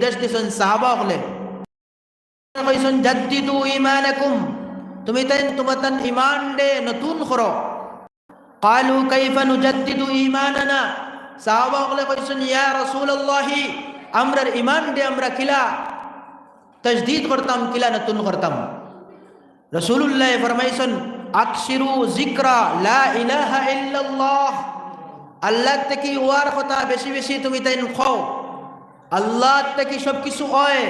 নির্দেশ দিয়েছেন সাহাবা হলে কইছেন জাদ্দিদু ঈমানাকুম, তুমি তাই তোমার ঈমান দে নতুন করো। ক্বালু কাইফা নুজাদ্দিদু ঈমানানা, সাহাবা হলে কইছেন ইয়া রাসূলুল্লাহ, আমরার ঈমান দে আমরা কিলা তাজদীদ করতাম, কিলা নতুন করতাম। রাসূলুল্লাহ ফরমাইছেন আকসিরু যিকরা লা ইলাহা ইল্লাল্লাহ, আল্লাহ থেকে ওয়ার কথা বেশি বেশি তুমি তাই খাও। আল্লাহ থেকে সব কিছু হয়,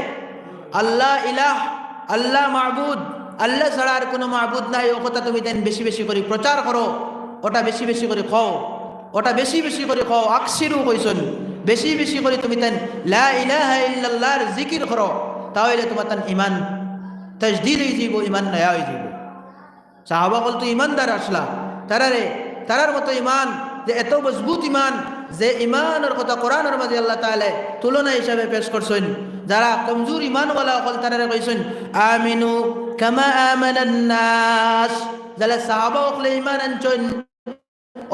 আল্লাহ ইলাহ, আল্লাহ মাহবুদ, আল্লাহ ছাড়া আর কোনো মাহবুদ নাই, ও কথা তুমি তাই বেশি বেশি করে প্রচার করো, ওটা বেশি বেশি করে খাও, ওটা বেশি বেশি করে খাও। আকসিরু কইছেন বেশি বেশি করে তুমি তাই লা ইলাহা ইল্লাল্লাহর জিকির করো, তাহলে তোমার তান ইমান তাজদীদ হয়ে যাব, ইমান নয়া হয়ে যাব। সাহাবা বল তো ইমানদার আসলা, তারার মতো ইমান যে এত মজবুত ইমান, যে ইমানের কথা কোরআনের মাঝে আল্লাহ তাআলা তুলনা হিসাবে পেশ করছেন। যারা কমজোর ইমানওয়ালা হল তারা কইছেন আমিনু কামা আমানান নাস, যারা সাহাবা হলে ইমান আনছেন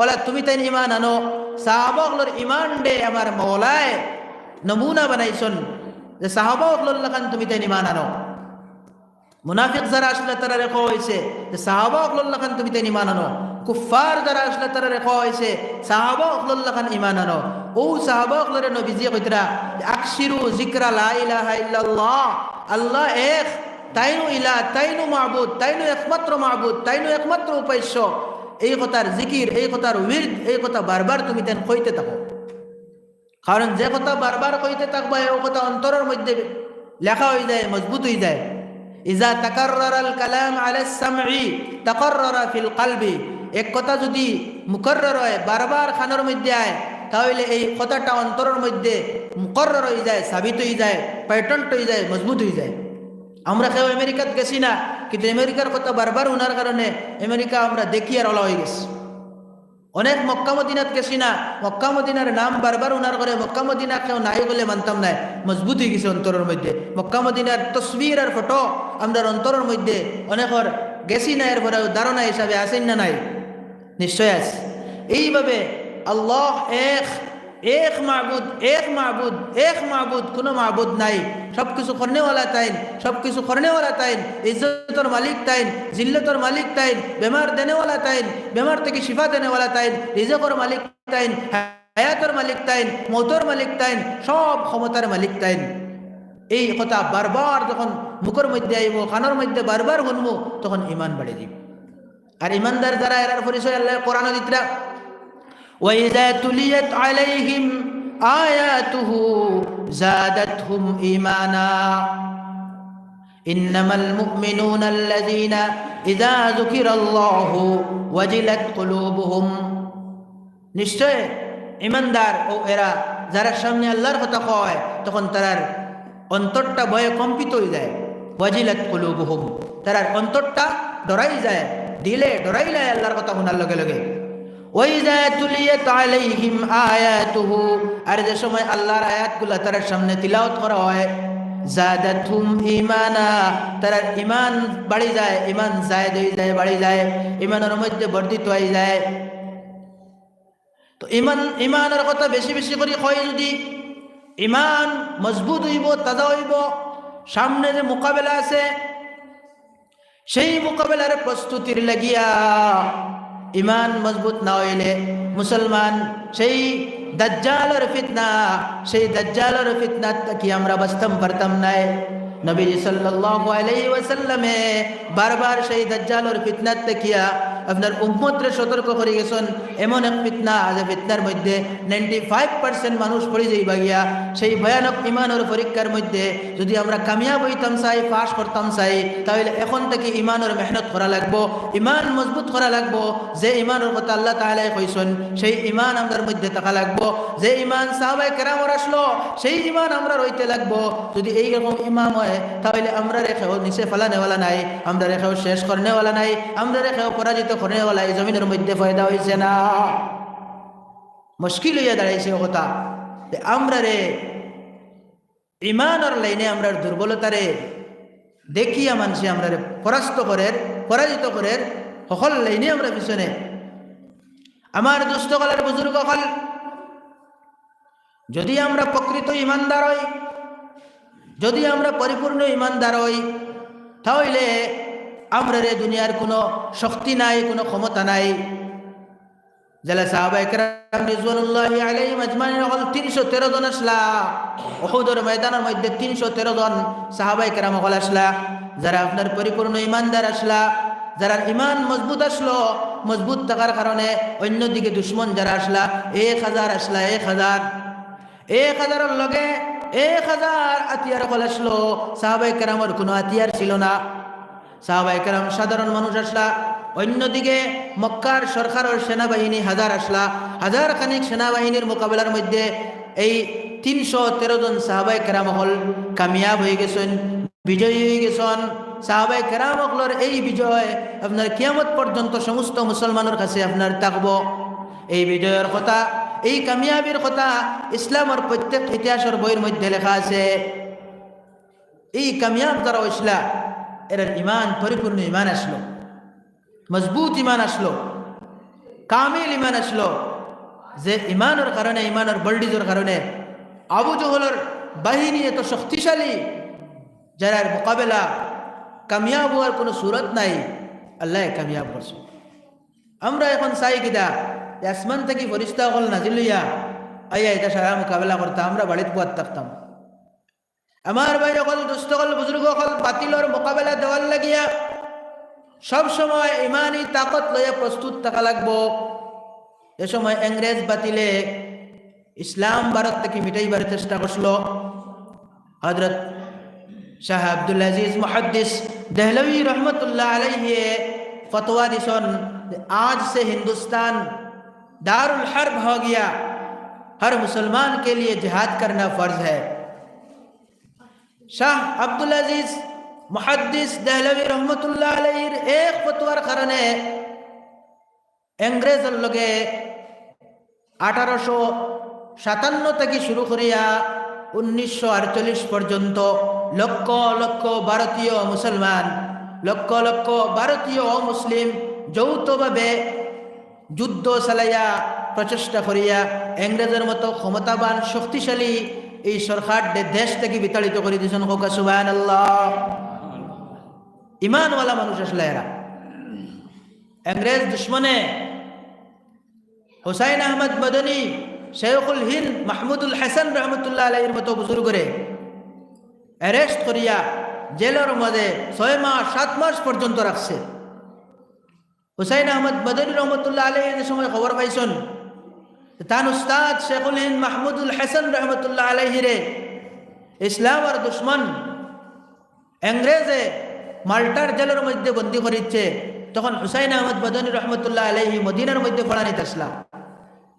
ওলা তুমি তাই ইমান আনো। সাহাবা হলর ইমান দে আমার মওলায় নমুনা বানাইছেন যে সাহাবা হলর লাগান তুমি তাই ইমান আনো। মুনাফিক যারা আসলে তারা রেখা হয়েছে যে সাহাবা আল্লাহ খান তুমি তাই ইমান আনো। কুফার যারা আসলে তারা রেখা হয়েছে সাহাবা আল্লাহ খান ইমান আনো। ও সাহাবা আল্লাহর নবীজি কইতরা আকসিরু যিকরা লা ইলাহা ইল্লাল্লাহ, আল্লাহ এক, তাইনু ইলাহ, তাইনু মাহবুদ, তাইনু একমাত্র মাহবুদ, তাইনু একমাত্র উপাস্য। এই কথার জিকির, এই কথার উইরদ, এই কথা বারবার তুমি তেন কইতে থাকো। কারণ যে কথা বারবার কইতে থাকবা এই কথা অন্তরের মধ্যে লেখা হয়ে যায়, মজবুত হয়ে যায়। ইজা তাকাররারাল কালাম আলাস সামঈ তাকাররারা ফিল কলবি, এক কথা যদি মুকররর হয়, বারবার খানের মধ্যে আয়, তাহলে এই কথাটা অন্তরের মধ্যে মুকররর হয়ে যায়, সাবিত হয়ে যায়, প্যাটার্ন হয়ে যায়, মজবুত হয়ে যায়। আমরা কেউ আমেরিকাত গেছি না, কিন্তু আমেরিকার কথা বারবার উনার কারণে আমেরিকা আমরা দেখি আর অলা হয়ে গেছি। অনেক মক্কা মদিনাত গেছি না, মক্কা মদিনার নাম বারবার উনার করে, মক্কা মদিনা কেউ নাই বলে মানতাম নাই, মজবুত হয়ে গেছে অন্তরের মধ্যে। মক্কা মদিনার তসবির আর ফটো আমরা অন্তরের মধ্যে অনেকর গেছি না, এর পরে ধারণা হিসাবে আসেন না নাই, নিশ্চয় আছে। এইভাবে আল্লাহ এক, এক মাহবুদ, এক মাহবুদ, এক মাহবুদ, কোনো মাহবুদ নাই। সব কিছু করনেওয়ালা তাইন, সব কিছু করনেওয়ালা তাইন, ইজ্জতর মালিক তাইন, জিল্লতর মালিক তাইন, বেমার দেনেওয়ালা তাইন, বেমার থেকে শিফা দেনেওয়ালা তাইন, রিজকর মালিক তাইন, হায়াতর মালিক তাইন, মৌতর মালিক তাইন, সব ক্ষমতার মালিক তাইন। এই কথা বারবার যখন মুখের মধ্যে আইব, কানের মধ্যে বারবার শুনবো, তখন ইমান বাড়ে যাব। আর ইমানদার যারা এরার পরিচয় আল্লাহ কোরআন দিতরা وَإِذَا تُلِيَتْ عَلَيْهِمْ آيَاتُهُ زَادَتْهُمْ إِيمَانًا إِنَّمَا الْمُؤْمِنُونَ الَّذِينَ إِذَا ذُكِرَ اللَّهُ وَجِلَتْ قُلُوبُهُمْ, নিশ্চয় ইমানদার ও এরা যারা সামনে আল্লাহর কথা কয় তখন তার অন্তরটা ভয়ে কম্পিত হয়ে যায়। ওয়াজিলাত কুলুবুহুম, তার অন্তরটা ডরাই যায়, দিলে ডরাই যায় আল্লাহর কথা শোনার লগে লগে। ওয়াইযা তুলিয়াত আলাইহিম আয়াতুহু, আর যে সময় আল্লাহর আয়াতগুলো তার সামনে তিলাওয়াত করা হয়, জাদাতহুম ঈমানা, তার ঈমান বাড়ি যায়, ঈমান জায়েদ হয়ে যায়, বাড়ি যায়, ঈমানের মধ্যে বর্ধিত হয়ে যায়। তো ঈমানের কথা বেশি বেশি করে কই, যদি ঈমান মজবুত হইব, তাজা হইব, সামনে যে মোকাবেলা আছে সেই মোকাবেলার প্রস্তুতির লাগিয়া ইমান মজবুত না হইলে মুসলমান সেই দাজ্জালের ফিতনা কি আমরা বাঁচতাম পারতাম নাই। নবী সাল্লাল্লাহু আলাইহি ওয়াসাল্লামে বারবার সেই দাজ্জালের ফিতনাত দেখিয়া আপনার উম্মতরে সতর্ক করে গেছেন। এমন এক ফিতনা, যে ফিতনার মধ্যে 95% মানুষ পড়ে যাইবা গিয়া। সেই ভয়ানক ইমানের পরীক্ষার মধ্যে যদি আমরা কামিয়াব হইতাম চাই, পাশ করতাম চাই, তাহলে এখন থেকে ইমানের মেহনত করা লাগবো, ইমান মজবুত করা লাগবো। যে ইমানের কথা আল্লাহ তাআলা কইছেন সেই ইমান আমাদের মধ্যে থাকা লাগবো। যে ইমান সাহাবায়ে কেরামর আসলো সেই ইমান আমরা রইতে লাগবো। যদি এইরকম ইমাম হয় তাহলে আমরা রেখেও নিচে ফেলানেওয়ালা নাই, আমরা রেখেও শেষ করনেওয়ালা নাই, আমরা রেখেও পরাজিত করনেওয়ালা এই জমিনের মধ্যে পয়দা হয়েছে না। মুশকিল হইয়া দাঁড়াইছে ও কথা। আমরা রে ইমানের লাইনে আমরা দুর্বলতারে দেখিয়া মানুষ আমরা রে পরাস্ত করের, পরাজিত করের সকল লাইনে আমরা পিছনে। আমার দুস্থকালের বুজুর্গ হল, যদি আমরা প্রকৃত ইমানদার হই যদি আমরা পরিপূর্ণ ইমানদার হই তাহলে আমরা দুনিয়ার কোনো শক্তি নাই, কোনো ক্ষমতা নাই। যারা সাহাবায়ে কেরাম রিজওয়ানুল্লাহি আলাইহিম আজমাইন 313 জন আসলা উহুদের ময়দানের মধ্যে, 313 জন সাহাবায়ে কেরাম আসলা, যারা আপনার পরিপূর্ণ ইমানদার আসলা, যারা ইমান মজবুত আসলো, মজবুত থাকার কারণে অন্যদিকে দুশ্মন যারা আসলা 1000 আসলা, 1000 লগে 1000 আতিয়ার আসলো। সাহাবায়ে কেরামের কোনো আতিয়ার ছিল না। সাহাবায়ে কেরাম সাধারণ মানুষ আসলা। অন্যদিকে মক্কার সরকারের সেনাবাহিনী 1000 আসলা। 1000 খানিক সেনাবাহিনীর মোকাবেলার মধ্যে এই 313 জন সাহাবায়ে কেরাম হল কামিয়াব হয়ে গেছেন, বিজয়ী হয়ে গেছেন। সাহাবায়ে কেরাম হলর এই বিজয় আপনার কিয়ামত পর্যন্ত সমস্ত মুসলমানের কাছে আপনার থাকবো। এই বিজয়ের কথা, এই কামিয়াবির কথা ইসলামের প্রত্যেক ইতিহাসের বইয়ের মধ্যে লেখা আছে। এই কামিয়াব যারা হইসলা এর ইমান পরিপূর্ণ ইমান আসলো, মজবুত ইমান আসলো, কামিল ইমান আসলো। যে ইমানের কারণে, ইমানের বল্ডিজের কারণে আবু জহলের বাহিনী এত শক্তিশালী, যার মোকাবেলা কামিয়াব হওয়ার কোনো সুরত নাই, আল্লাহ কামিয়াব করছে। আমরা এখন চাই কিনা আসমান থেকে ফরিস্তা হল নাজিল হইয়া আইয়া এটা সারা মোকাবেলা করতাম, আমরা বাড়িতে পোয়াত থাকতাম। আমার ভাই হল, দুস্থ হল, বুজুর্গ হল, বাতিলর মোকাবেলা দেওয়ার লাগিয়া সব সময় ইমানি তাকত লইয়া প্রস্তুত থাকা লাগবো। এ সময় ইংরেজ বাতিলে ইসলাম ভারত থেকে মিটাইবার চেষ্টা করছিল। হযরত শাহ আব্দুল আজিজ মুহাদ্দিস দেহলवी रहमतुल्लाह अलैहि फतवा दिसन, आज से हिंदुस्तान दारुल हर्ब हो गया, हर मुसलमान के लिए जिहाद करना फर्ज है। शाह अब्दुल अजीज मुहद्दिस देहलवी रहमतुल्लाह अलैहिर एक फतवार कारणे इंग्रेजर लगे 1857 থেকে শুরু করিয়া 1948 পর্যন্ত লক্ষ লক্ষ ভারতীয় মুসলমান, লক্ষ লক্ষ ভারতীয় মুসলিম যৌথভাবে যুদ্ধ চালাইয়া প্রচেষ্টা করিয়া ইংরেজের মতো ক্ষমতাবান শক্তিশালী এই সরকার দেশ থেকে বিতাড়িত করে দিয়েছেন। হোকা সুবহানাল্লাহ। ইমানওয়ালা মানুষ আসলে এরা। ইংরেজ দুশ্মনে হুসাইন আহমদ মদনী, শেখুল হিন্দ মাহমুদুল হাসান রহমতুল্লাহ আলাইহির মতো বুজুর্গরে অ্যারেস্ট করিয়া জেলের মধ্যে 6 মাস 7 মাস পর্যন্ত রাখছে। হুসাইন আহমদ মদনী রহমতুল্লাহ আলাইহি যে সময় খবর পাইছেন তান উস্তাদ শেখুল হিন্দ মাহমুদুল হাসান রহমতুল্লাহ আলাইহিরে ইসলামের দুশ্মন ইংরেজে মাল্টার জেলের মধ্যে বন্দী করিচ্ছে, তখন হুসাইন আহমদ মদনী রহমতুল্লাহ আলাইহি মদিনার মধ্যে পড়ানিতে আসলা,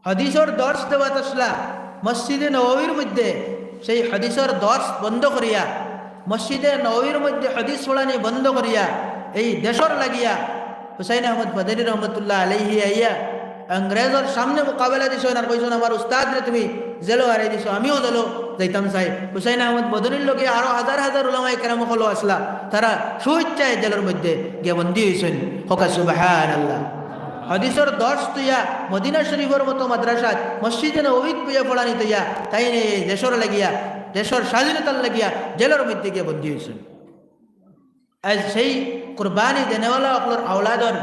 হাদিসের দর্শ দেওয়াত আসলা। মসজিদে নববীর মধ্যে সেই হাদিসের দর্শ বন্ধ করিয়া, মসজিদে নববীর মধ্যে হাদিস পড়ানি বন্ধ করিয়া এই দেশর লাগিয়া হুসাইন আহমদ মদনী রহমতুল্লাহ আলাইহি আইয়া ইংরেজের সামনে মোকাবেলা দিছ আর কইছেন আমার উস্তাদ রে তুমি জেলো হারাই দিছ, আমিও জেলো যাইতাম চাই। হুসাইন আহমদ মদনীর লোকে আরো হাজার হাজার উলামায়ে কেরাম হলো আসলা, তারা সুইচ্ছায় জেলের মধ্যে গিয়ে বন্দী হয়েছেন। হোকা সুবহানাল্লাহ। হাদিসের দর্শ তুইয়া মদিনা শরীফের মতো মাদ্রাসাত মসজিদে নববীত পুজা পড়ানি তুইয়া তাই দেশর লাগিয়া, দেশের স্বাধীনতার লাগিয়া জেলের মধ্যে গিয়ে বন্দী হয়েছেন। আজ সেই কুরবানি দেনেওয়ালা আপনার আওলাদর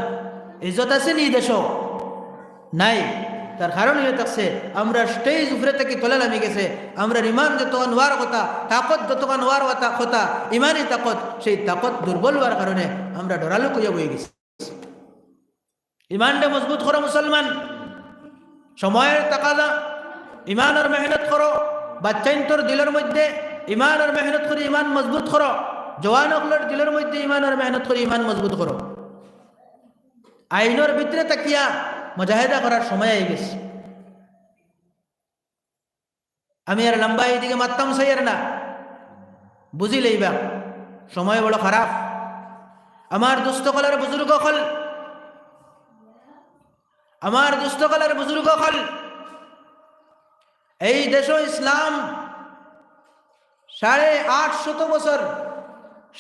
ইজ্জত আছে নি দেশ নাই। তার কারণ হয়ে থাকছে আমরা স্টেজ উপরে থেকে তোলা নামি গেছে, আমরা ইমান যতক্ষণ হওয়ার কথা, তাকত যতক্ষণ হওয়ার কথা, ইমানি তাকত, সেই তাকত দুর্বল হওয়ার কারণে আমরা ডরালু কইয়া বয়ে গেছি। ইমানটা মজবুত করো মুসলমান, সময়ের তাকাদা, ইমান আর মেহনত করো। বাচ্চাইন তোর দিলের মধ্যে ইমান আর মেহনত করে ইমান মজবুত করো, জওয়ান হকলের দিলের মধ্যে ইমান আর মেহনত করে ইমান মজবুত করো। আইনের ভিতরে তাকিয়া মুজাহিদা করার সময় হয়ে গেছে। আমি আর লম্বা এইদিকে মারতাম সাইয়ার না, বুঝি লইবা সময় বড় খারাপ। আমার দুস্থকলার বুজুর্গ হল, আমার দুস্থকলার বুজুর্গ হল, এই দেশ ইসলাম 850 বছর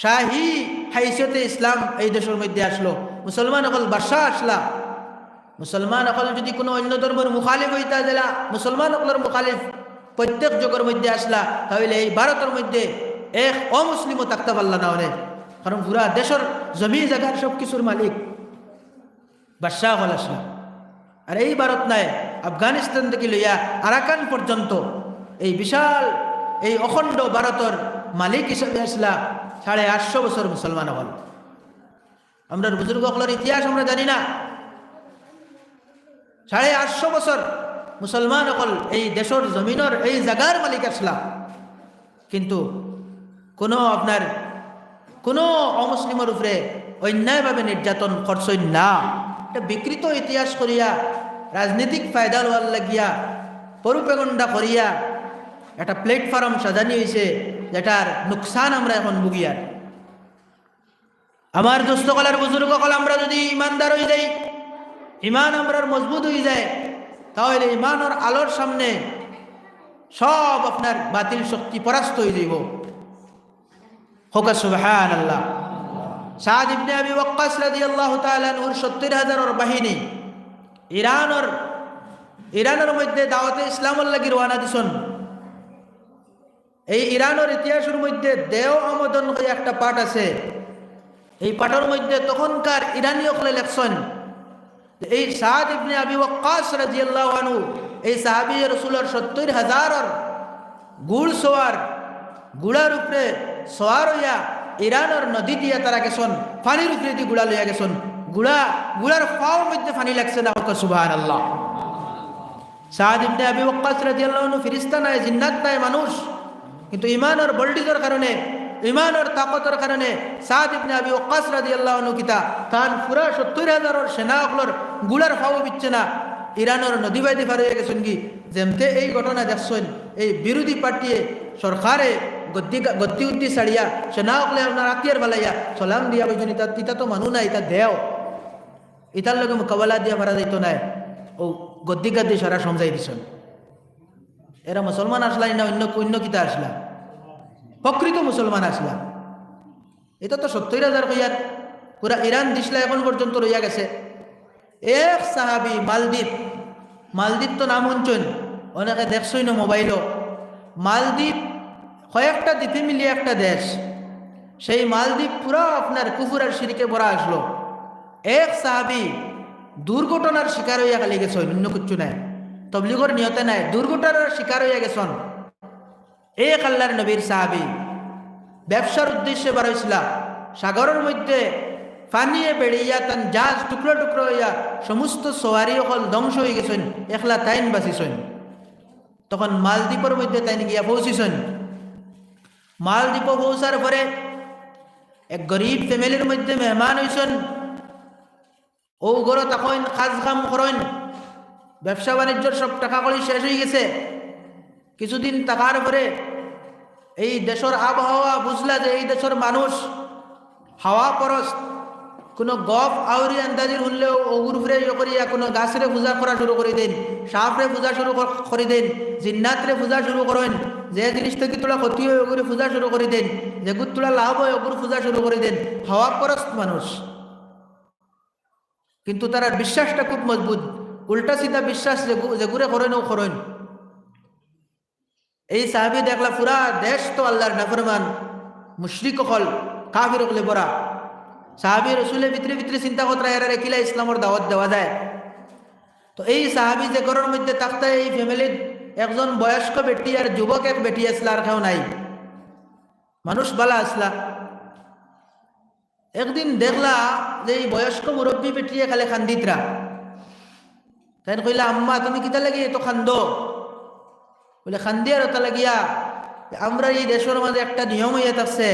শাহী হাইসিয়তে ইসলাম এই দেশের মধ্যে আসলো। মুসলমান হল বাদশাহ আসলা, মুসলমান হল যদি কোনো অন্য ধর্মের মুখালিফ হইতা দিলা, মুসলমান হলের মুখালিফ প্রত্যেক যুগের মধ্যে আসলা, তাহলে এই ভারতের মধ্যে এক অমুসলিমও থাকতে পারল না ওরে, কারণ পুরা দেশের জমি জায়গার সব কিছুর মালিক বাদশাহ হল আসলাম। আর এই ভারত নাই, আফগানিস্তান থেকে লইয়া আরাকান পর্যন্ত এই বিশাল এই অখণ্ড ভারতের মালিক হিসেবে আসলা 850 বছর মুসলমান হল। আমরা বুজুর্গ হলের ইতিহাস আমরা জানি না। 850 বছর মুসলমান হল এই দেশের জমিনের এই জায়গার মালিক আসলা, কিন্তু কোনো আপনার কোনো অমুসলিমের উপরে অন্যায়ভাবে নির্যাতন করছেন না। এটা বিকৃত ইতিহাস করিয়া রাজনৈতিক ফায়দা লওয়ার লাগিয়া প্রোপাগান্ডা করিয়া একটা প্ল্যাটফর্ম সাজানি হয়েছে, যেটার নুকসান আমরা এখন ভুগিয়ার। আমার দোস্তকলার বুজুর্গ কল, আমরা যদি ইমানদার হয়ে যাই, ইমান আমরা মজবুত হয়ে যায়, তাহলে ইমানের আলোর সামনে সব আপনার বাতিল শক্তি পরাস্ত হয়ে যাইব। হোক সুবহানাল্লাহ। সাদ ইবনে আবি ওয়াক্কাস রাদিয়াল্লাহু তাআলা আনহুর 70,000 বাহিনী ইরানের মধ্যে দাওয়াতে ইসলামের লাগি রওনা দিছেন। এই ইরানের ইতিহাসের মধ্যে দেও আমদন হয়ে একটা পাঠ আছে। এই পাঠের মধ্যে তখনকার ইরানীয় হলে লেখছেন, এই সাদ ইবনে আবি ওয়াক্কাস রাদিয়াল্লাহু আনহু এই সাহাবী রাসূলের 70,000 গুড় সোয়ার গুড়ার উপরে সোয়ার হইয়া ইরানের নদী দিয়া তারা গেছেন, পানির উপরে দিয়ে গুড়া লইয়া গেছেন। গুড়ার পাওয়ার মধ্যে পানি লাগছে না। সুবহানাল্লাহ। সাদ ইবনে আবি ওয়াক্কাস রাদিয়াল্লাহু আনহু ফেরেশতা নাই, জিন্নাত নাই, মানুষ, কিন্তু ইমানের বল্ডিজের কারণে, ইমানের তাকতের কারণে সাদ ইবনে আবি ওয়াক্কাস রাদিয়াল্লাহু আনহু কিতা তান পুরা 70,000 সেনাগুলোর গুড়ার পাও বিচ্ছে না, ইরানের নদী বাইতে পার হয়ে গেছেন। কি যেমতে এই ঘটনা দেখছেন, এই বিরোধী পার্টিয়ে সরকারে গদ্দি উদ্দি ছাড়িয়া সেনাকলে আপনার আত্মীয় বেলাইয়া সলাম দিয়া বলছেন, ইতা তো মানুষ না, ইতা দেও, ইতার লগে মোকাবেলা দিয়া পারা যাইতো নাই। ও গদ্দি গাদ্দি সারা সমঝাই দিছেন। এরা মুসলমান আসলা না অন্য কিতা আসলা? প্রকৃত মুসলমান আসলা। এটা তো 70,000 কইয়ার পুরা ইরান দিসলা এখন পর্যন্ত রইয়া গেছে। এক সাহাবি মালদ্বীপ তো নাম শুনছেন, অনেকে দেখছই না মোবাইলও। মালদ্বীপ কয়েকটা দ্বীপে মিলিয়ে একটা দেশ। সেই মালদ্বীপ পুরা আপনার কুফুর আর শিরকে ভরা আসলো। এক সাহাবি দুর্ঘটনার শিকার হইয়া খালি গেছেন, অন্য কিচ্ছু নাই, তবলিগর নিয়তে নাই, দুর্ঘটনার শিকার হইয়া গেছেন। এক আল্লাহর নবীর সাহাবি ব্যবসার উদ্দেশ্যে বার হইছিল, সাগরের মধ্যে পানিয়ে বেড়িয়া তান জাহাজ টুকরো টুকরো হইয়া সমস্ত সওয়ারি অকল ধ্বংস হয়ে গেছেন, একলা তাইন বাঁচিছেন। তখন মালদ্বীপের মধ্যে তাইন গিয়া পৌঁছিছেন। মালদ্বীপ পৌঁছার পরে এক গরিব ফ্যামিলির মধ্যে মেহমান হইছেন। ও গড় তখন কাজ কাম করেন, ব্যবসা বাণিজ্যর সব টাকা কড়ি শেষ হয়ে গেছে। কিছুদিন থাকার পরে এই দেশের আবহাওয়া বুঝলা যে এই দেশের মানুষ হাওয়া পরশ, কোনো গপ আউরি আন্দাজির শুনলেও ওগুর ফিরে করিয়া কোনো গাছরে পূজা করা শুরু করে দেন, সাপরে পূজা শুরু করে দেন, জিন্নাতরে পূজা শুরু করেন, যে জিনিস থেকে তোলা ক্ষতি হয় ওগুলো পূজা শুরু করে দেন, যেগুর তোলা লাভ হয় ওগুর পূজা শুরু করে দেন। হাওয়া পরশ মানুষ, কিন্তু তার বিশ্বাসটা খুব মজবুত, উল্টা সিধা বিশ্বাস যেগুরে করেন ও করেন। এই সাহাবি দেখলা পুরা দেশ তো আল্লাহর নাফরমান, মুশরিক হল, কাফির হলে বরা। সাহাবি রসুলের ভিতরে ভিতরে চিন্তা করতে এরারে কিলা ইসলামের দাওয়াত দেওয়া যায়। তো এই সাহাবি যে ঘরের মধ্যে থাকতে, এই ফ্যামিলির একজন বয়স্ক বেটি আর যুবক এক বেটি আসলা, আর কেউ নাই, মানুষ বালা আসলা। একদিন দেখলা যে এই বয়স্ক মুরব্বী বেটিয়ে খালে খান্দিতরা। তাই কইলা, আম্মা তুমি কিতা লাগি এত খান্দ? বলে খান্দিয়ার ওটা লাগিয়া আমরা এই দেশের মাঝে একটা নিয়ম হইয়া থাকছে,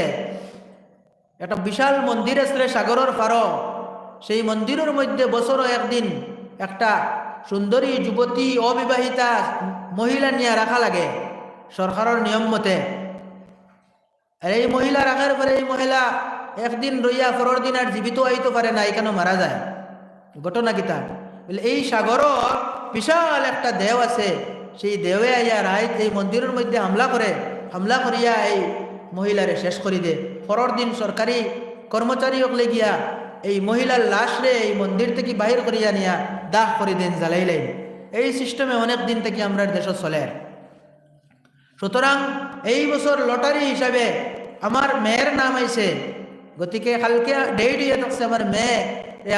একটা বিশাল মন্দির আছে সাগরের পারো, সেই মন্দিরের মধ্যে বছরও একদিন একটা সুন্দরী যুবতী অবিবাহিতা মহিলা নিয়ে রাখা লাগে সরকারের নিয়ম মতে। আর এই মহিলা রাখার পরে এই মহিলা একদিন রইয়া পরের দিন আর জীবিত আইতে পারে না, এখানে মারা যায়। ঘটনা কিতা বলে, এই সাগরও বিশাল একটা দেও আছে, সেই দেওয়ে আইয়া রাইত এই মন্দিরের মধ্যে হামলা করিয়া এই মহিলারে শেষ করি দে। পরের দিন সরকারি কর্মচারী হকলে গিয়া এই মহিলার লাশ রে এই মন্দির থেকে বাহির করিয়া নিয়া দাহ করে দেন, জ্বালাইলেন। এই সিস্টেমে অনেক দিন থেকে আমরা দেশ চলে। সুতরাং এই বছর লটারি হিসাবে আমার মেয়ের নাম আইছে, গতিকে কালকে ডেট হয়ে থাকছে আমার মেয়ে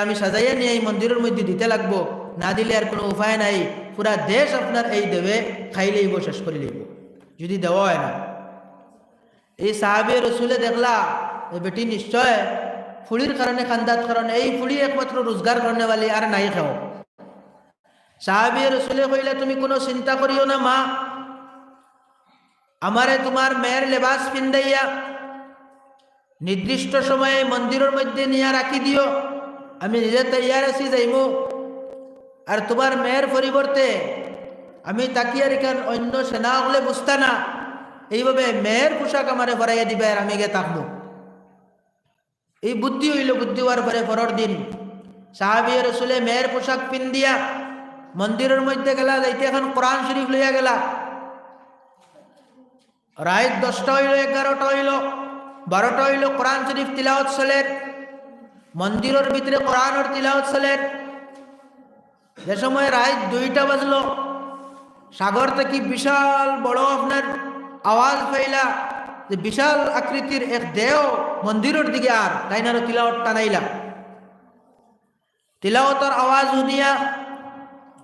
আমি সাজাইয়া নিয়ে এই মন্দিরের মধ্যে দিতে লাগবো, না দিলে আর কোনো উপায় নাই, পুরা দেশ আপনার এই দেবে, খাই লইব, শেষ করে লইব যদি দেওয়া হয় না। এই সাহাবে রসুলে দেখলা এই বেটি নিশ্চয় ফুড়ির কারণে খান্দাত কারণে, এই ফুড়ি একমাত্র রোজগার করনে वाली আর নাই খাও। সাহাবে রসুলে কইলে তুমি কোনো চিন্তা করিও না মা, আমারে তোমার মেয়ের লেবাস পিন্দাইয়া নির্দিষ্ট সময়ে মন্দিরের মধ্যে নিয়ে রাখি দিও, আমি নিজে তৈয়ার আছি যাইমু। আর তোমার মেয়ের পরিবর্তে আমি তাকিয়ার এখান অন্য সেনা হলে বুঝতা না, এইভাবে মেয়ের পোশাক আমারে ভরাইয়া দিবে আর আমি গে থাকবো। এই বুদ্ধি হইল, বুদ্ধি হওয়ার পরে পরের দিন সাহাবী রাসূলে মেয়ের পোশাক পিন দিয়া মন্দিরের মধ্যে গেলা, যাইতে এখন কোরআন শরীফ লইয়া গেলা। রাত 10টা হইল, 11টা হইল, 12টা হইল, কোরআন শরীফ তিলাওয়াত চলের, মন্দিরের ভিতরে কোরআনের তিলাওয়াত চলের। যে সময় রাত 2টা বাজলো, সাগর থেকে বিশাল বড় আপনার আওয়াজ পাইলা, যে বিশাল আকৃতির এক দেহ মন্দিরের দিকে আর তাইনারও তিলাওয়াত টানাইলা। তিলাওয়াতের আওয়াজ শুনিয়া